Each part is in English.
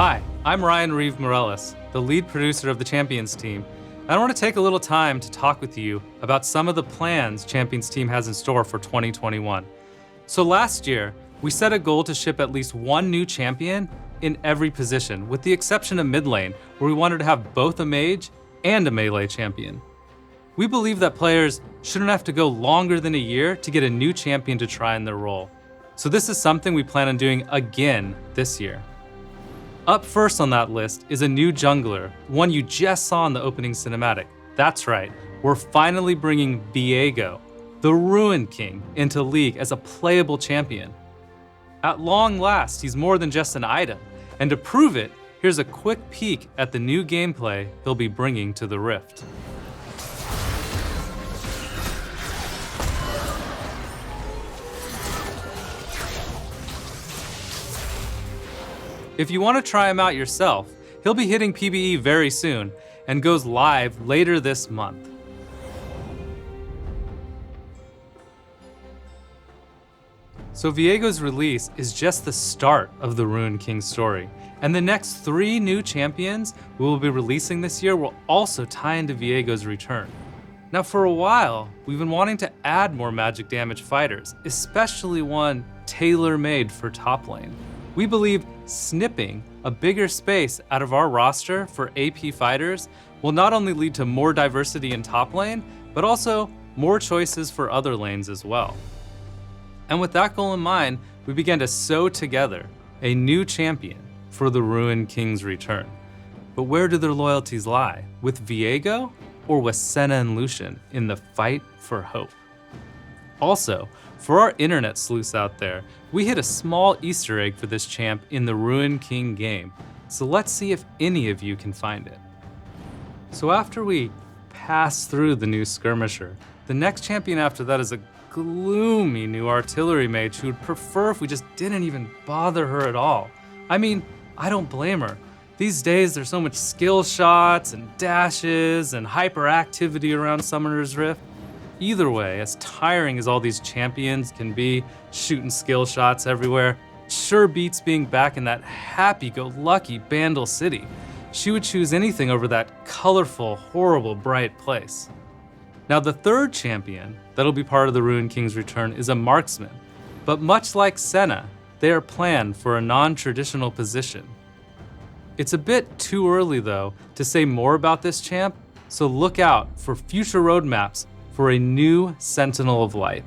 Hi, I'm Ryan Reeve Morales, the lead producer of the Champions team. I want to take a little time to talk with you about some of the plans Champions team has in store for 2021. So last year, we set a goal to ship at least one new champion in every position, with the exception of mid lane, where we wanted to have both a mage and a melee champion. We believe that players shouldn't have to go longer than a year to get a new champion to try in their role. So this is something we plan on doing again this year. Up first on that list is a new jungler, one you just saw in the opening cinematic. That's right, we're finally bringing Viego, the Ruin King, into League as a playable champion. At long last, he's more than just an item, and to prove it, here's a quick peek at the new gameplay they'll be bringing to the Rift. If you want to try him out yourself, he'll be hitting PBE very soon and goes live later this month. So Viego's release is just the start of the Ruin King story, and the next 3 new champions we will be releasing this year will also tie into Viego's return. Now for a while, we've been wanting to add more magic damage fighters, especially one tailor-made for top lane. We believe snipping a bigger space out of our roster for AP fighters will not only lead to more diversity in top lane, but also more choices for other lanes as well. And with that goal in mind, we began to sew together a new champion for the Ruin King's return. But where do their loyalties lie? With Viego or with Senna and Lucian in the fight for hope? Also, for our internet sleuths out there, we hid a small Easter egg for this champ in the Ruin King game, so let's see if any of you can find it. So after we pass through the new Skirmisher, the next champion after that is a gloomy new artillery mage who would prefer if we just didn't even bother her at all. I mean, I don't blame her. These days there's so much skill shots and dashes and hyperactivity around Summoner's Rift. Either way, as tiring as all these champions can be, shooting skill shots everywhere, sure beats being back in that happy-go-lucky Bandle City. She would choose anything over that colorful, horrible, bright place. Now the third champion that'll be part of the Ruin King's return is a marksman, but much like Senna, they are planned for a non-traditional position. It's a bit too early though to say more about this champ, so look out for future roadmaps for a new Sentinel of Light.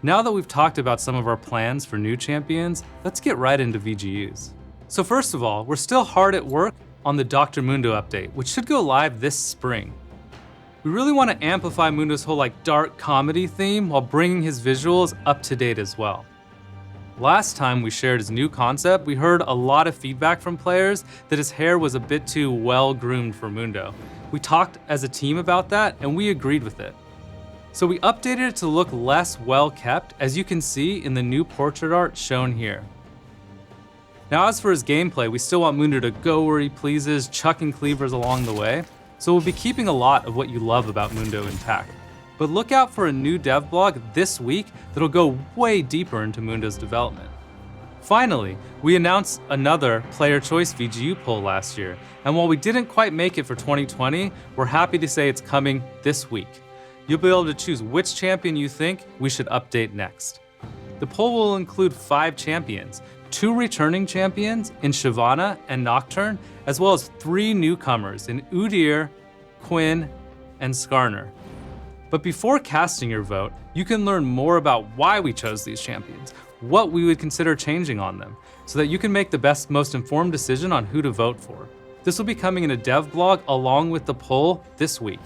Now that we've talked about some of our plans for new champions, let's get right into VGUs. So first of all, we're still hard at work on the Dr. Mundo update, which should go live this spring. We really want to amplify Mundo's whole dark comedy theme while bringing his visuals up to date as well. Last time we shared his new concept, we heard a lot of feedback from players that his hair was a bit too well-groomed for Mundo. We talked as a team about that and we agreed with it. So we updated it to look less well-kept, as you can see in the new portrait art shown here. Now as for his gameplay, we still want Mundo to go where he pleases, chucking cleavers along the way, so we'll be keeping a lot of what you love about Mundo intact. But look out for a new dev blog this week that'll go way deeper into Mundo's development. Finally, we announced another player choice VGU poll last year, and while we didn't quite make it for 2020, we're happy to say it's coming this week. You'll be able to choose which champion you think we should update next. The poll will include 5 champions, 2 returning champions in Shyvana and Nocturne, as well as 3 newcomers in Udyr, Quinn, and Skarner. But before casting your vote, you can learn more about why we chose these champions, what we would consider changing on them, so that you can make the best, most informed decision on who to vote for. This will be coming in a dev blog along with the poll this week.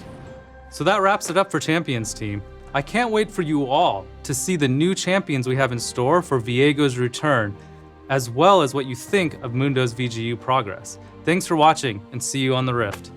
So that wraps it up for Champions team. I can't wait for you all to see the new champions we have in store for Viego's return, as well as what you think of Mundo's VGU progress. Thanks for watching and see you on the Rift.